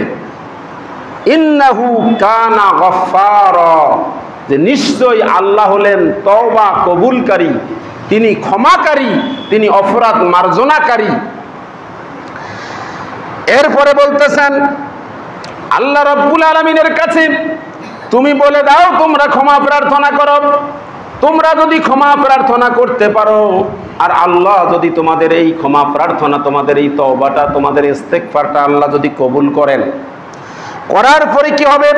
ইন্নাহু কানা গফফারা, যে নিশ্চয়ই আল্লাহ হলেন তওবা কবুলকারী, তিনি ক্ষমাকারী, তিনি অপরাধ মার্জনাকারী। এরপরে বলতেছেন আল্লাহ রাব্বুল আলামিনের কাছে তুমি বলে দাও তোমরা ক্ষমা প্রার্থনা করো। তোমরা যদি ক্ষমা প্রার্থনা করতে পারো, আর আল্লাহ যদি তোমাদের এই ক্ষমা প্রার্থনা, তোমাদের এই তওবাটা, তোমাদের ইস্তেগফারটা আল্লাহ যদি কবুল করেন, করার পরে কি হবে?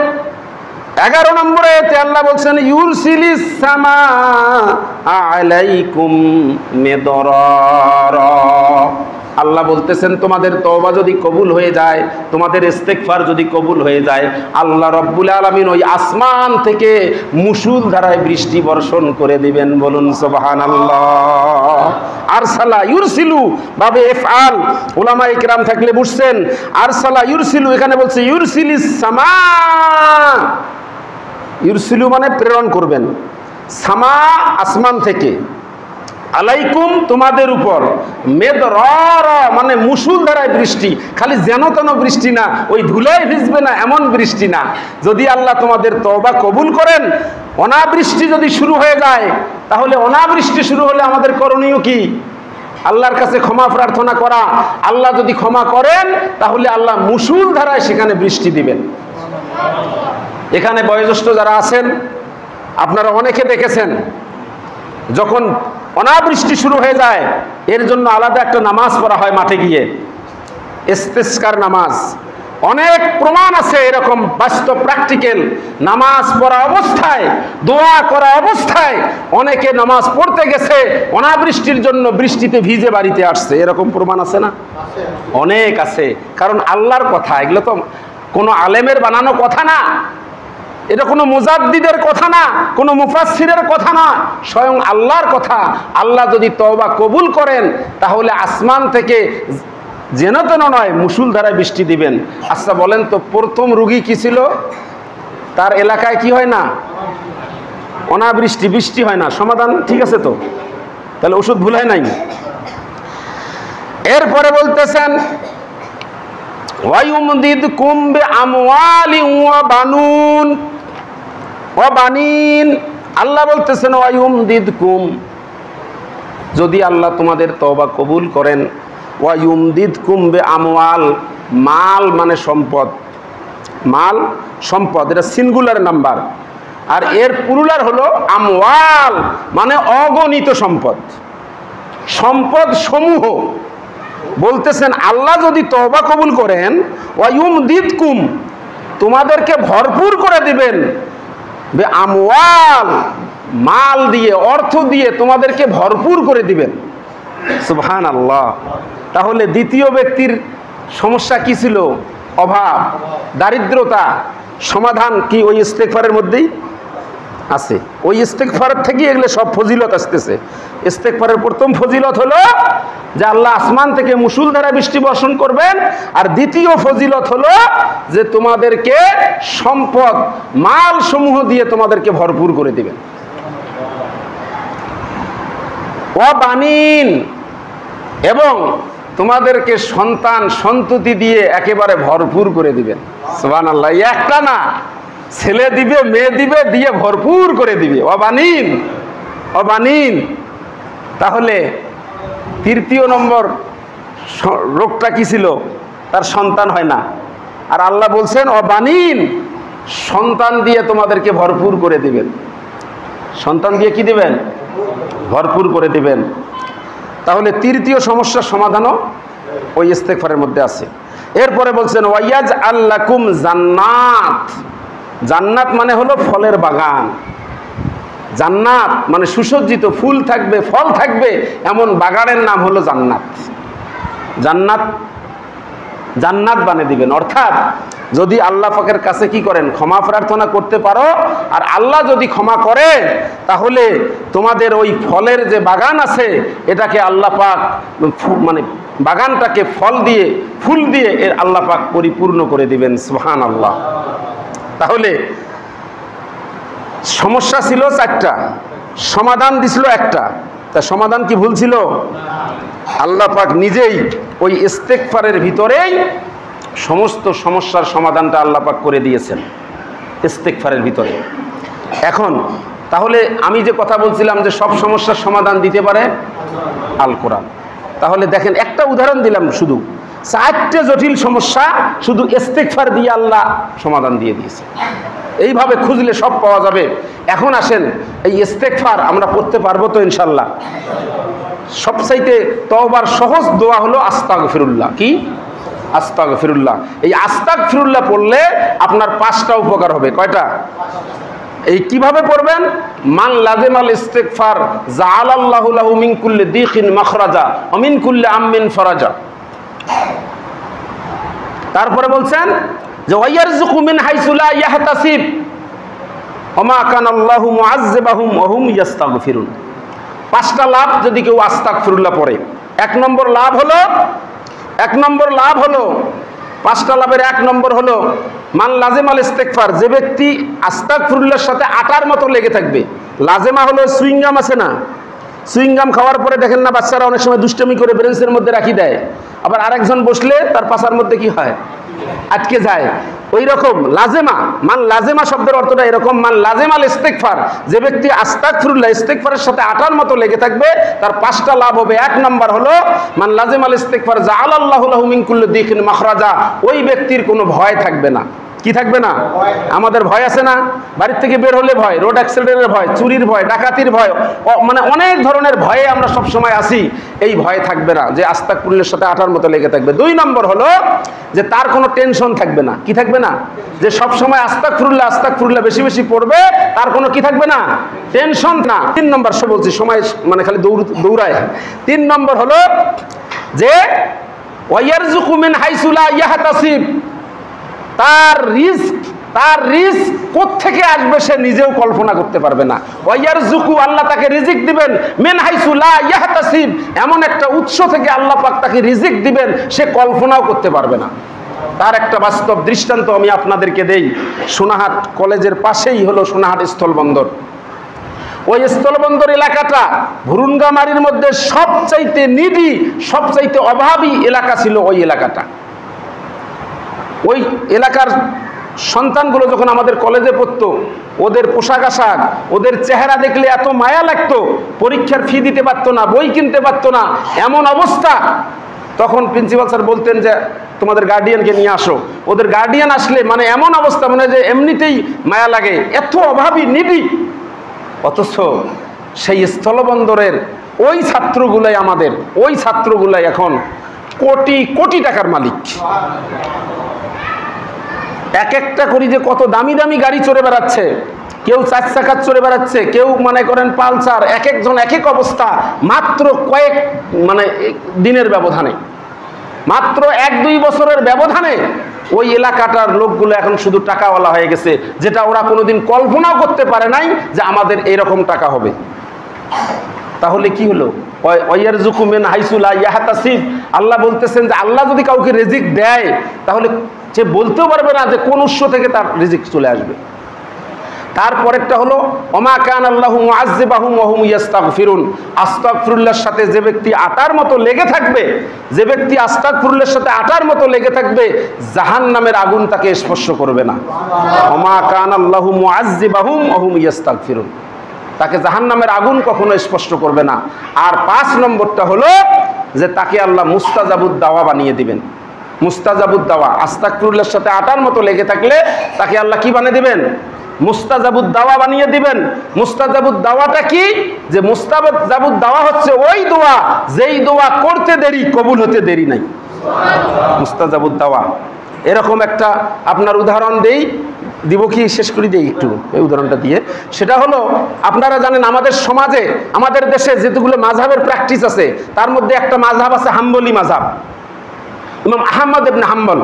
11 নম্বরে আয়াতে আল্লাহ বলছেন ইউরসিলিস সামা আলাইকুম মিদরারা। আল্লাহ বলতেছেন তোমাদের তওবা যদি কবুল হয়ে যায়, তোমাদের ইস্তেগফার যদি কবুল হয়ে যায়, আল্লাহ রাব্বুল আলামিন ওই আসমান থেকে মুষলধারায় বৃষ্টি বর্ষণ করে দিবেন। বলুন সুবহানাল্লাহ। আরসালা ইউরসিলু বাবে ইফআল, উলামা ইকরাম থাকলে বুঝছেন, আরসালা ইউরসিলু এখানে বলছে ইউরসিলিস সামা, ইউরসিলু মানে প্রেরণ করবেন, সামা আসমান থেকে, আলাইকুম তোমাদের উপর, মেদরারা মানে মুষলধারায় বৃষ্টি, খালি যেন তেন বৃষ্টি না, ওই ধুলায় ভিজবে না এমন বৃষ্টি না। যদি আল্লাহ তোমাদের তওবা কবুল করেন, অনাবৃষ্টি যদি শুরু হয়ে যায়, তাহলে অনাবৃষ্টি শুরু হলে আমাদের করণীয় কি? আল্লাহর কাছে ক্ষমা প্রার্থনা করা। আল্লাহ যদি ক্ষমা করেন, তাহলে আল্লাহ মুষলধারায় সেখানে বৃষ্টি দিবেন। এখানে বয়োজ্যেষ্ঠ যারা আছেন আপনারা অনেকে দেখেছেন, যখন অনাবৃষ্টি শুরু হয়ে যায়, এর জন্য আলাদা একটা নামাজ পড়া হয় মাঠে গিয়ে, ইস্তেসকার নামাজ। অনেক প্রমাণ আছে এরকম বাস্তব প্র্যাকটিক্যাল। নামাজ পড়া অবস্থায়, দোয়া করা অবস্থায় অনেকে নামাজ পড়তে গেছে, অনাবৃষ্টির জন্য বৃষ্টিতে ভিজে বাড়িতে আসছে, এরকম প্রমাণ আছে না? অনেক আছে। কারণ আল্লাহর কথা, এগুলো তো কোনো আলেমের বানানো কথা না, এটা কোনো মুজাদ্দিদের কথা না, কোনো মুফাসসিরের কথা না, স্বয়ং আল্লাহর কথা। আল্লাহ যদি তওবা কবুল করেন, তাহলে আসমান থেকে যেন তেন নয়, মুষলধারায় বৃষ্টি দিবেন। আচ্ছা বলেন তো, প্রথম রোগী কি ছিল? তার এলাকায় কি হয় না? অনাবৃষ্টি, বৃষ্টি হয় না। সমাধান ঠিক আছে তো? তাহলে ওষুধ ভুল হয় নাই। এরপরে বলতেছেন ওয়ায়ুমদিদকুম বিআমওয়ালিন ওয়া বানুন ওয়া বানিন। আল্লাহ বলতেছেন ওয়ায়ুমদিদকুম, যদি আল্লাহ তোমাদের তওবা কবুল করেন, ওয়ায়ুমদিদকুম বিআমওয়াল, মাল মানে সম্পদ, মাল সম্পদ, এটা সিঙ্গুলার নাম্বার, আর এর প্লুরাল হলো আমওয়াল মানে অগণিত সম্পদ, সম্পদ সমূহ। বলতেছেন আল্লাহ যদি তওবা কবুল করেন, ওয়ায়ুমদিদকুম তোমাদেরকে ভরপুর করে দিবেন, আমওয়াল মাল দিয়ে, অর্থ দিয়ে তোমাদেরকে ভরপুর করে দিবেন। সুবহানাল্লাহ। তাহলে দ্বিতীয় ব্যক্তির সমস্যা কি ছিল? অভাব, দারিদ্রতা। সমাধান কি ওই ইস্তেগফারের মধ্যেই আছে। ওই ইস্তেগফারের থেকে এগুলো সব ফজিলত আসতেছে। ইস্তেগফারের প্রথম ফজিলত হলো যে আল্লাহ আসমান থেকে মুষলধারে বৃষ্টি বর্ষণ করবেন, আর দ্বিতীয় ফজিলত হলো যে তোমাদেরকে সম্পদ, মাল সমূহ দিয়ে তোমাদেরকে ভরপুর করে দিবেন। ওয়া বানিন, এবং তোমাদেরকে সন্তান সন্ততি দিয়ে একেবারে ভরপুর করে দিবেন। সুবহানাল্লাহ। একটা না, ছেলে দিবে, মেয়ে দিবে, দিয়ে ভরপুর করে দিবে। ওয়া বানিন, ওয়া বানিন। তাহলে তৃতীয় নম্বর রোগটা কি ছিল? তার সন্তান হয় না। আর আল্লাহ বলছেন অবানিন, সন্তান দিয়ে তোমাদেরকে ভরপুর করে দিবেন। সন্তান দিয়ে কি দিবেন? ভরপুর করে দিবেন। তাহলে তৃতীয় সমস্যার সমাধানও ওই ইস্তেগফারের মধ্যে আছে। এরপরে বলছেন ওয়াইয়াজ আল্লাকুম জান্নাত। জান্নাত মানে হলো ফলের বাগান। জান্নাত মানে সুসজ্জিত, ফুল থাকবে, ফল থাকবে, এমন বাগানের নাম হলো জান্নাত। জান্নাত জান্নাত বানিয়ে দিবেন। অর্থাৎ যদি আল্লাহ পাকের কাছে কি করেন? ক্ষমা প্রার্থনা করতে পারো, আর আল্লাহ যদি ক্ষমা করে, তাহলে তোমাদের ওই ফলের যে বাগান আছে এটাকে আল্লাহ পাক মানে বাগানটাকে ফল দিয়ে, ফুল দিয়ে এর আল্লাহ পাক পরিপূর্ণ করে দিবেন। সুবহানাল্লাহ। তাহলে সমস্যা ছিল 4টা, সমাধান দিছিল একটা। তা সমাধান কি ভুল ছিল? আল্লাহ পাক নিজেই ওই ইস্তেগফারের ভিতরেই সমস্ত সমস্যার সমাধানটা আল্লাহ পাক করে দিয়েছেন ইস্তেগফারের ভিতরে। এখন তাহলে আমি যে কথা বলছিলাম যে সব সমস্যার সমাধান দিতে পারে আল কোরআন, তাহলে দেখেন একটা উদাহরণ দিলাম, শুধু 4টে জটিল সমস্যা শুধু ইস্তেগফার দিয়ে আল্লাহ সমাধান দিয়ে দিয়েছে। এইভাবে খুঁজলে সব পাওয়া যাবে। এখন আসেন, এই ইস্তেগফার আমরা পড়তে পারবো তো ইনশাল্লাহ? সবচাইতে তওবার সহজ দোয়া হলো আস্তাগফিরুল্লাহ। কি? আস্তাগফিরুল্লাহ। এই আস্তাগফিরুল্লাহ পড়লে আপনার 5টা উপকার হবে। কয়টা? এই কিভাবে পড়বেন? মান লাজিমাল ইস্তিগফার জাআলাল্লাহু লাহু মিন কুল্লি দিখিন মাখরাজা ওয়া মিন কুল্লি আম্মিন ফারাজা। তারপরে বলছেন যে ওয়ায়ারযুকু মিন হাইসু লা ইয়াহতাসিব ওয়া মা কানাল্লাহু মুআযযিবাহুম ওয়া হুম ইস্তাগফিরুন। 5টা লাভ যদি কেউ আস্তাগফিরুল্লাহ পড়ে। 1 নম্বর লাভ হলো 5টা লাভের 1 নম্বর হলো মান লাজিমাল ইস্তিগফার, যে ব্যক্তি আস্তাগফিরুল্লাহর সাথে আটার মতো লেগে থাকবে। লাজেমা হলো সুইংগাম আছে না, সুইংগাম খাওয়ার পরে দেখেন না বাচ্চারা অনেক সময় দুষ্টমি করে ব্রেঞ্চের মধ্যে রাখি দেয়, আবার আরেকজন বসলে তার পাছার মধ্যে কি হয়? আটকে যায়। ওই রকম লাজেমা, মান লাজেমা শব্দের অর্থটা এরকম, মান লাজেমাল ইস্তিগফার, যে ব্যক্তি আস্তাগফিরুল্লাহ ইস্তিগফারের সাথে আটার মতো লেগে থাকবে তার 5টা লাভ হবে। 1 নম্বর হলো মান লাজেমাল ইস্তিগফার জাআলাল্লাহু লাহু মিন কুল্লি দিখিন মাখরাজা, ওই ব্যক্তির কোনো ভয় থাকবে না। কি থাকবে না? আমাদের ভয় আছে না? বাড়ির থেকে বের হলে ভয়, রোড অ্যাক্সিডেন্টের ভয়, চুরির ভয়, ডাকাতির ভয়, মানে অনেক ধরনের ভয়ে আমরা সব সময় আসি। এই ভয় থাকবে না, যে আস্তাগফিরুল্লাহর সাথে আটার মতো লেগে থাকবে। 2 নম্বর হলো যে তার কোনো টেনশন থাকবে না। কি থাকবে না? যে সব সময় আস্তাগফিরুল্লাহ বেশি বেশি পড়বে, তার কোনো কি থাকবে না? টেনশন না। 3 নম্বর সব বলছি, সময় মানে খালি দৌড়ায়। 3 নম্বর হলো যে ওয়ায়ারযুকু মিন হাইসু লা ইয়াহতাসিব, তার রিস্ক কোত্থেকে আসবে সে নিজেও কল্পনা করতে পারবে না। ওয়ায়ারযুকু, আল্লাহ তাকে রিজিক দিবেন, মিন হাইসু লা ইয়াহতাসিব, এমন একটা উৎস থেকে আল্লাহ পাক তাকে রিজিক দিবেন সে কল্পনাও করতে পারবে না। তার একটা বাস্তব দৃষ্টান্ত আমি আপনাদেরকে দেই। সোনাহাট কলেজের পাশেই হলো সোনাহাট স্থলবন্দর। ওই স্থলবন্দর এলাকাটা ভুরুঙ্গামারির মধ্যে সবচাইতে নিডি, সবচাইতে অভাবী এলাকা ছিল ওই এলাকাটা। ওই এলাকার সন্তানগুলো যখন আমাদের কলেজে পড়তো, ওদের পোশাক আশাক, ওদের চেহারা দেখলে এত মায়া লাগতো, পরীক্ষার ফি দিতে পারতো না, বই কিনতে পারতো না, এমন অবস্থা। তখন প্রিন্সিপাল স্যার বলতেন যে তোমাদের গার্ডিয়ানকে নিয়ে আসো। ওদের গার্ডিয়ান আসলে মানে এমন অবস্থা, মানে যে এমনিতেই মায়া লাগে, এত অভাবী নিডি। অথচ সেই স্থলবন্দরের ওই ছাত্রগুলাই ওই ছাত্রগুলাই এখন কোটি কোটি টাকার মালিক। এক একটা করি যে কত দামি দামি গাড়ি চড়ে বেড়াচ্ছে, কেউ 4 চাকার চড়ে বেড়াচ্ছে, কেউ মনে করেন পালসার, এক একজন এক এক অবস্থা। মাত্র কয়েক দিনের ব্যবধানে, মাত্র 1-2 বছরের ব্যবধানে ওই এলাকাটার লোকগুলো এখন শুধু টাকাওয়ালা হয়ে গেছে, যেটা ওরা কোনোদিন কল্পনাও করতে পারে নাই যে আমাদের এরকম টাকা হবে। তাহলে কি হলো? ওয়ায়ারযুকু মিন হাইসু লা ইয়াহতাসিব, আল্লাহ বলতেছেন যে আল্লাহ যদি কাউকে রিজিক দেয় তাহলে সে বলতেও পারবে না যে কোন উৎস থেকে তার রিজিক চলে আসবে। তারপরেরটা হলো ওমা কানাল্লাহু মুআযযিবাহুম ওয়া হুম ইস্তাগফিরুন, আস্তাগফিরুল্লাহর সাথে যে ব্যক্তি আটার মতো লেগে থাকবে, যে ব্যক্তি আস্তাগফিরুল্লাহর সাথে আটার মতো লেগে থাকবে, জাহান্নামের আগুন তাকে স্পর্শ করবে না। ওমা কানাল্লাহু মুআযযিবাহুম ওয়া হুম ইস্তাগফিরুন। তাকে জাহান্নামের আগুন কখনো স্পর্শ করবে না। আর 5 নম্বরটা হলো যে তাকে আল্লাহ মুস্তাজাবুদ দাওয়া বানিয়ে দিবেন। মুস্তাজাবুদ দাওয়া, আস্তাগফিরুল্লাহর সাথে আটার মতো লেগে থাকলে তাকে আল্লাহ কি বানিয়ে দিবেন? মুস্তাজাবুদ দাওয়া বানিয়ে দিবেন। মুস্তাজাবুদ দাওয়াটা কি? যে মুস্তাজাবুদ দাওয়া হচ্ছে ওই দোয়া যেই দোয়া করতে দেরি কবুল হতে দেরি নাই, মুস্তাজাবুদ দাওয়া। এরকম একটা আপনার উদাহরণ দিব কি শেষ করে দিই একটু এই উদাহরণটা দিয়ে। সেটা হলো, আপনারা জানেন আমাদের সমাজে, আমাদের দেশে যেগুলো মাযহাবের প্র্যাকটিস আছে তার মধ্যে একটা মাযহাব আছে হাম্বলি মাযহাব। ইমাম আহমদ ইবনে হাম্বল,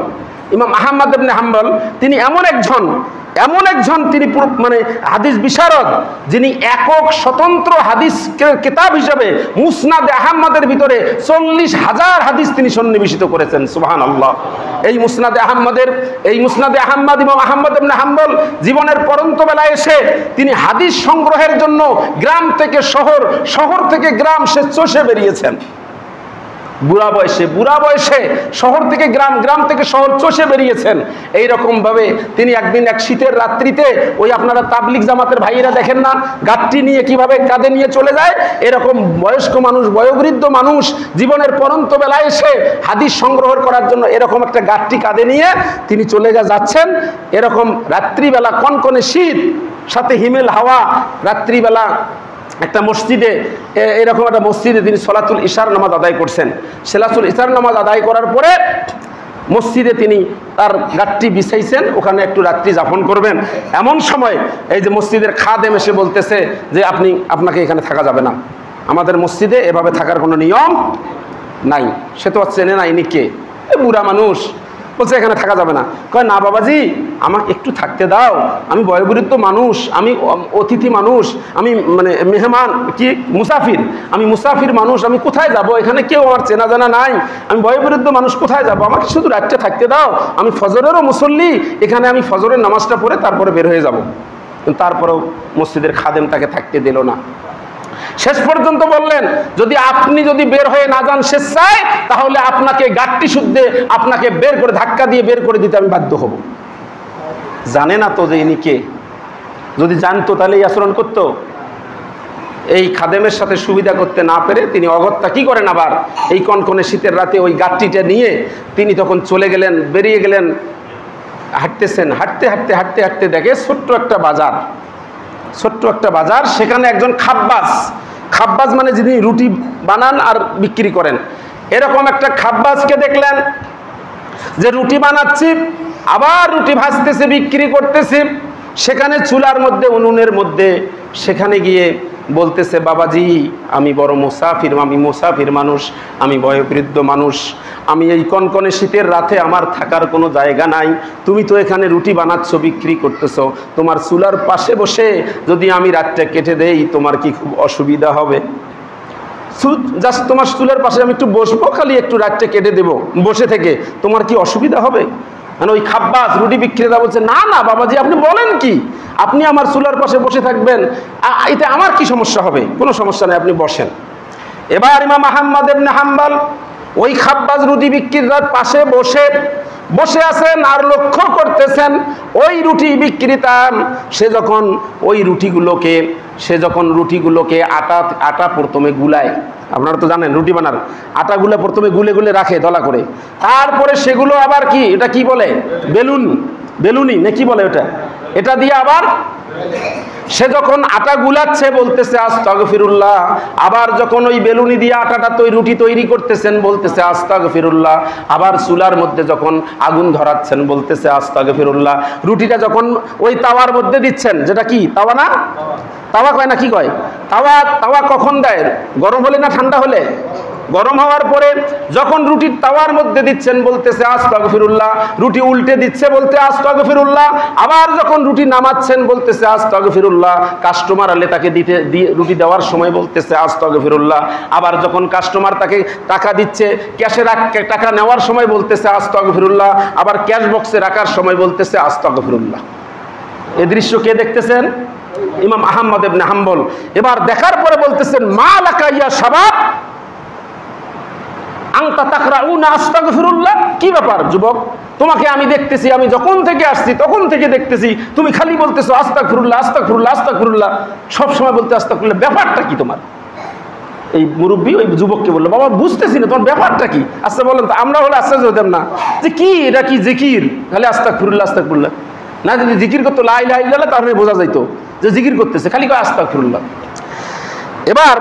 ইমাম আহমদ ইবনে হাম্বল তিনি এমন একজন তিনি মানে হাদিস বিশারদ, যিনি একক স্বতন্ত্র হাদিস কিতাব হিসেবে মুসনাদে আহমদের ভিতরে 40,000 হাদিস তিনি সন্নিবেশিত করেছেন। সুবহানাল্লাহ। এই মুসনাদে আহমদ ইমাম আহমদ ইবনে হাম্বল জীবনের পরন্ত বেলায় এসে তিনি হাদিস সংগ্রহের জন্য গ্রাম থেকে শহর, শহর থেকে গ্রাম সে চষে বেরিয়েছেন। বুড়া বয়সে শহর থেকে গ্রাম, গ্রাম থেকে শহর চষে বেরিয়েছেন। এইরকম ভাবে তিনি একদিন এক শীতের রাত্রিতে, ওই আপনারা তাবলিগ জামাতের ভাইয়েরা দেখেন না গাঁটটি নিয়ে কিভাবে কাঁধে নিয়ে চলে যায়, এরকম বয়স্ক মানুষ, বয়োবৃদ্ধ মানুষ জীবনের পরন্ত বেলায় এসে হাদিস সংগ্রহ করার জন্য এরকম একটা গাঁটটি কাঁধে নিয়ে তিনি চলে যাচ্ছেন। এরকম রাত্রিবেলা কনকনে শীত, সাথে হিমেল হাওয়া, রাত্রিবেলা একটা মসজিদে, এরকম একটা মসজিদে তিনি সলাতুল ইশার নামাজ আদায় করছেন। সলাতুল ইশার নামাজ আদায় করার পরে মসজিদে তিনি তার গাঁটটি বিছাইছেন, ওখানে একটু রাত্রি যাপন করবেন। এমন সময় এই যে মসজিদের খাদেম এসে বলতেছে যে আপনাকে এখানে থাকা যাবে না, আমাদের মসজিদে এভাবে থাকার কোনো নিয়ম নাই। সে তো চেনে না ইনি কে, বুড়া মানুষ, বলছে এখানে থাকা যাবে না। কয় না বাবাজি, আমাকে একটু থাকতে দাও, আমি বয়োবৃদ্ধ মানুষ, আমি অতিথি মানুষ, আমি মানে মেহমান কি মুসাফির, আমি মুসাফির মানুষ, আমি কোথায় যাব? এখানে কেউ আমার চেনা জানা নাই, আমি বয়োবৃদ্ধ মানুষ, কোথায় যাব? আমাকে শুধু রাত্রে থাকতে দাও, আমি ফজরেরও মুসল্লি, এখানে আমি ফজরের নামাজটা পড়ে তারপরে বের হয়ে যাব। কিন্তু তারপরেও মসজিদের খাদেম তাকে থাকতে দিল না। শেষ পর্যন্ত বললেন, যদি বের হয়ে না যান স্বেচ্ছায়, তাহলে আপনাকে গাঁটটি শুদ্ধে আপনাকে বের করে ধাক্কা দিয়ে বের করে দিতে আমি বাধ্য হব। জানে না তো যে ইনি কে, যদি জানতো তাহলে এই আচরণ করতো। এই খাদেমের সাথে সুবিধা করতে না পেরে তিনি অগত্যা কি করেন, আবার এই কনকনে শীতের রাতে ওই গাঁটটিটা নিয়ে তিনি তখন চলে গেলেন, বেরিয়ে গেলেন। হাঁটতেছেন, হাঁটতে হাঁটতে হাঁটতে হাঁটতে দেখে ছোট্ট একটা বাজার, সেখানে একজন খাব্বাজ মানে যিনি রুটি বানান আর বিক্রি করেন, এরকম একটা খাব্বাজকে দেখলেন যে রুটি বানাচ্ছি, আবার রুটি ভাজতেছে, বিক্রি করতেছে। সেখানে চুলার মধ্যে, উনুনের মধ্যে, সেখানে গিয়ে বলতেছে, বাবাজি আমি বড় মুসাফির মানুষ, আমি বয়োবৃদ্ধ মানুষ, আমি এই কনকনে শীতের রাতে আমার থাকার কোনো জায়গা নাই, তুমি তো এখানে রুটি বানাচ্ছ, বিক্রি করতেছো, তোমার চুলার পাশে বসে যদি আমি রাতটা কেটে দেই তোমার কি খুব অসুবিধা হবে? জাস্ট তোমার চুলার পাশে আমি একটু বসবো, খালি একটু রাতটা কেটে দেবো বসে থেকে, তোমার কি অসুবিধা হবে? মানে ওই খাব্বাস রুটি বিক্রেতা বলছে, না না বাবাজি, আপনি বলেন কি, আপনি আমার চুলার পাশে বসে থাকবেন, এতে আমার কি সমস্যা হবে? কোনো সমস্যা নেই, আপনি বসেন। এবার ইমাম আহমদ ইবনে হাম্বল ওই খাব্বাস রুটি বিক্রেতার পাশে বসে আছেন আর লক্ষ্য করতেছেন ওই রুটি বিক্রেতা সে যখন রুটিগুলোকে আটা প্রথমে গুলায়, আপনারা তো জানেন রুটি বানার আটাগুলো প্রথমে গুলে রাখে দলা করে, তারপরে সেগুলো আবার কি, এটা কি বলে, বেলুনি না কি বলে এটা দিয়ে আবার সে যখন আটা গুলাচ্ছে বলতেছে আস্তাগফিরুল্লাহ, আবার যখন ওই বেলুনি দিয়ে আটাটা রুটি তৈরি করতেছেন বলতেছে আস্তাগফিরুল্লাহ, আবার চুলার মধ্যে যখন আগুন ধরাচ্ছেন বলতেছে আস্তাগফিরুল্লাহ, রুটিটা যখন ওই তাওয়ার মধ্যে দিচ্ছেন, যেটা কি তাওয়া না, তাওয়া কয় না কি কয়, তাওয়া কখন দেয়, গরম হলে না ঠান্ডা হলে? গরম হওয়ার পরে যখন রুটির তাওয়ার মধ্যে দিচ্ছেন বলতেছে আস্তাগফিরুল্লাহ, রুটি উল্টে দিচ্ছে বলতে আস্তাগফিরুল্লাহ, আবার যখন রুটি নামাচ্ছেন বলতেছে আস্তাগফিরুল্লাহ, কাস্টমার আলে তাকে রুটি দেওয়ার সময় বলতেছে আস্তাগফিরুল্লাহ, আবার যখন কাস্টমার তাকে টাকা দিচ্ছে, ক্যাশে টাকা নেওয়ার সময় বলতেছে আস্তাগফিরুল্লাহ, আবার ক্যাশ বক্সে রাখার সময় বলতেছে আস্তাগফিরুল্লাহ। এই দৃশ্য কে দেখতেছেন? ইমাম আহমদ ইবনে হাম্বল। এবার দেখার পরে বলতেছেন, মা লাকা ইয়া শাবাব, আনতা তাকরাউনা আস্তাগফিরুল্লাহ, কি ব্যাপার যুবক, তোমাকে আমি দেখতেছি, আমি যখন থেকে আসছি তখন থেকে দেখতেছি তুমি খালি বলতেছো আস্তাগফিরুল্লাহ আস্তাগফিরুল্লাহ আস্তাগফিরুল্লাহ, সব সময় বলতে আস্তাগফিরুল্লাহ, ব্যাপারটা কি তোমার? এই মুরব্বী ওই যুবককে বললো, বাবা বুঝতেছি না তোমার ব্যাপারটা কি, আচ্ছা বলেন তো। আমরা হলে আশ্চর্য হতাম না যে কি এটা, কি জিকির, খালি আস্তাগফিরুল্লাহ আস্তাগফিরুল্লাহ, না যদি জিকির করতো লা ইলাহা ইল্লাল্লাহ তাহলে বোঝা যাইতো যে জিকির করতেছে, খালি কয় আস্তাগফিরুল্লাহ। এবার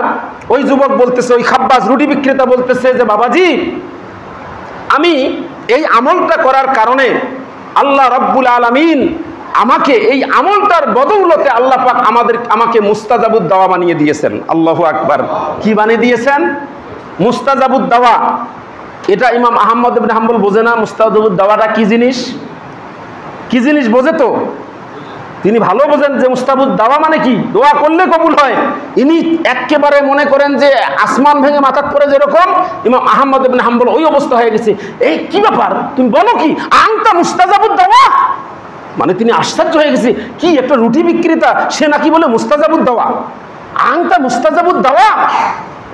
ওই যুবক বলতেছে, ওই খাব্বাস রুটি বিক্রেতা বলতেছে যে বাবাজি, আমি এই আমলটা করার কারণে আল্লাহ রাব্বুল আলামিন আমাকে এই আমলটার বদৌলতে আল্লাহ পাক আমাকে মুস্তাজাবুদ দাওয়া বানিয়ে দিয়েছেন। আল্লাহু আকবার। কি বানিয়ে দিয়েছেন? মুস্তাজাবুদ দাওয়া। এটা ইমাম আহমদ ইবনে হাম্বল বোঝে না মুস্তাজাবুদ দাওয়াটা কি জিনিস, কি জিনিস বোঝে তো, তিনি ভালো বোঝেন যে মুস্তাজাবুদ দাওয়া মানে কি, দোয়া করলে কবুল হয়। ইনি একেবারে মনে করেন যে আসমান ভেঙে মাথার পরে যেরকম, ইমাম আহমদ ইবনে হাম্বল ওই অবস্থা হয়ে গেছে। এই কি ব্যাপার, তুমি বলো কি আনতা মুস্তাজাবুদ দাওয়া, মানে তিনি আশ্চর্য হয়ে গেছে, কি একটা রুটি বিক্রেতা সে নাকি বলে মুস্তাজাবুদ দাওয়া, আনতা মুস্তাজাবুদ দাওয়া,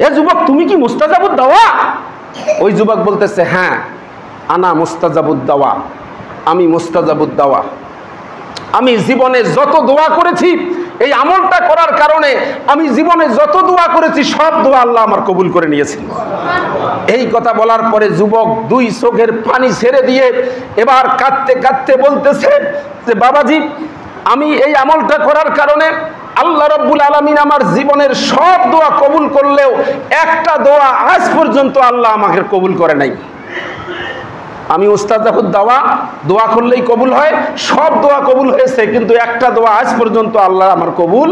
এ যুবক তুমি কি মুস্তাজাবুদ দাওয়া? ওই যুবক বলতেছে, হ্যাঁ আনা মুস্তাজাবুদ দাওয়া, আমি মুস্তাজাবুদ দাওয়া। আমি জীবনে যত দোয়া করেছি এই আমলটা করার কারণে, আমি জীবনে যত দোয়া করেছি সব দোয়া আল্লাহ আমার কবুল করে নিয়েছেন। এই কথা বলার পরে যুবক দুই চোখের পানি ছেড়ে দিয়ে এবার কাঁদতে কাঁদতে বলতেছে যে বাবাজি, আমি এই আমলটা করার কারণে আল্লাহ রাব্বুল আলামিন আমার জীবনের সব দোয়া কবুল করলেও একটা দোয়া আজ পর্যন্ত আল্লাহ আমাকে কবুল করে নাই। আমি মুস্তাজাবুদ দাওয়া, দোয়া করলেই কবুল হয়, সব দোয়া কবুল হয়েছে, কিন্তু একটা দোয়া আজ পর্যন্ত আল্লাহ আমার কবুল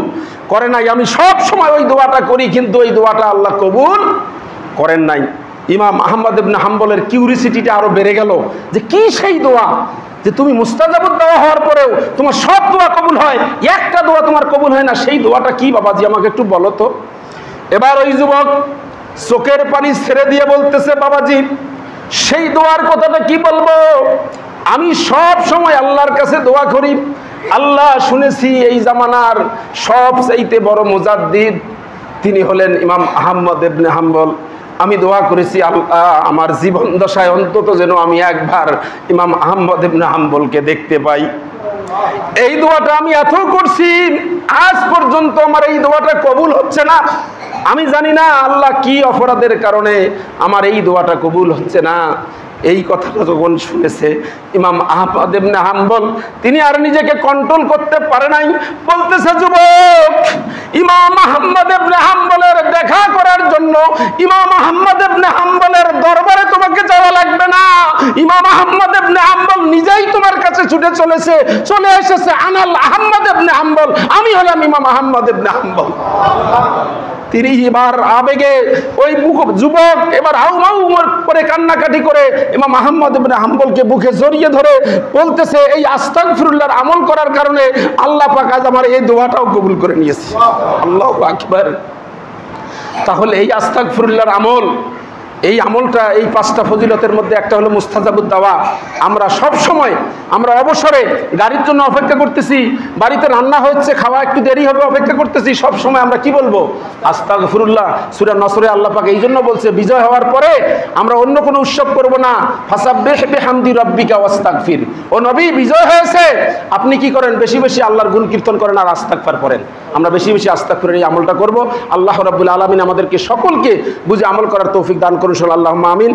করে নাই। আমি সব সময় ওই দোয়াটা করি, কিন্তু ওই দোয়াটা আল্লাহ কবুল করেন নাই। ইমাম আহমদ ইবনে হাম্বলের কিউরিসিটিটা আরো বেড়ে গেল যে কি সেই দোয়া যে তুমি মুস্তাজাবুদ দাওয়া হওয়ার পরেও তোমার সব দোয়া কবুল হয়, একটা দোয়া তোমার কবুল হয় না, সেই দোয়াটা কি বাবাজি আমাকে একটু বলো তো। এবার ওই যুবক চোখের পানি ছেড়ে দিয়ে বলতেছে, বাবাজি সেই দোয়ার কথাটা কি বলবো, আমি সব সময় আল্লাহর কাছে দোয়া করি, আল্লাহ শুনেছি এই জামানার সবচাইতে বড় মুজাদ্দিদ তিনি হলেন ইমাম আহমদ ইবনে হাম্বল। আমি দোয়া করেছি আল্লাহ আমার জীবন দশায় অন্তত যেন আমি একবার ইমাম আহমদ ইবনে হাম্বলকে দেখতে পাই। এই দোয়াটা আমি এত করছি, আজ পর্যন্ত আমার এই দোয়াটা কবুল হচ্ছে না। আমি জানি না আল্লাহ কি অপরাধের কারণে আমার এই দোয়াটা কবুল হচ্ছে না। এই কথাটা যখন শুনেছে ইমাম আহমদ ইবনে হাম্বল, তিনি আর নিজেকে কন্ট্রোল করতে পারে নাই, বলতেছে যুবক, ইমাম আহমদ ইবনে হাম্বলের দেখা করার জন্য ইমাম আহমদ ইবনে হাম্বলের দরবারে তোমাকে যাওয়া লাগবে না, ইমাম আহমদ ইবনে হাম্বল নিজেই তোমার কাছে ছুটে চলে এসেছে। আনাল আহমদ ইবনে হাম্বল, আমি হলাম ইমাম আহমদ ইবনে হাম্বল। তিনি এবার আবেগে ওই যুবক এবার হাউমাউ করে কান্নাকাটি করে ইমাম আহমদ ইবনে হাম্বলকে বুকে জড়িয়ে ধরে বলতেছে, এই আস্তাগফিরুল্লাহর আমল করার কারণে আল্লাহ পাক আজ আমার এই দোয়াটাও কবুল করে নিয়েছে। আল্লাহু আকবার। তাহলে এই আস্তাগফিরুল্লাহর আমল, এই আমলটা, এই পাঁচটা ফজিলতের মধ্যে একটা হলো মুস্তাজাবুদ দাওয়া। আমরা সব সময়, আমরা অবসরে গাড়ির জন্য অপেক্ষা করতেছি, বাড়িতে রান্না হচ্ছে, খাওয়া একটু দেরি হবে, অপেক্ষা করতেছি, সব সময় আমরা কি বলবো? আস্তাগফিরুল্লাহ। সূরা নসরে আল্লাহ পাক এই জন্য বলছে, বিজয় হওয়ার পরে আমরা অন্য কোনো উৎসব করব না, ফাসাব্বিহ বিহামদি রাব্বিকা ওয়াস্তাগফির। ও নবী, বিজয় হয়েছে, আপনি কি করেন? বেশি বেশি আল্লাহর গুণ কীর্তন করেন আর আস্তাগফার পড়েন। আমরা বেশি বেশি আস্তাগফিরের এই আমলটা করব। আল্লাহ রাব্বুল আলামিন আমাদেরকে সকলকে বুঝে আমল করার তৌফিক দান করুন। আল্লাহুম্মা আমিন।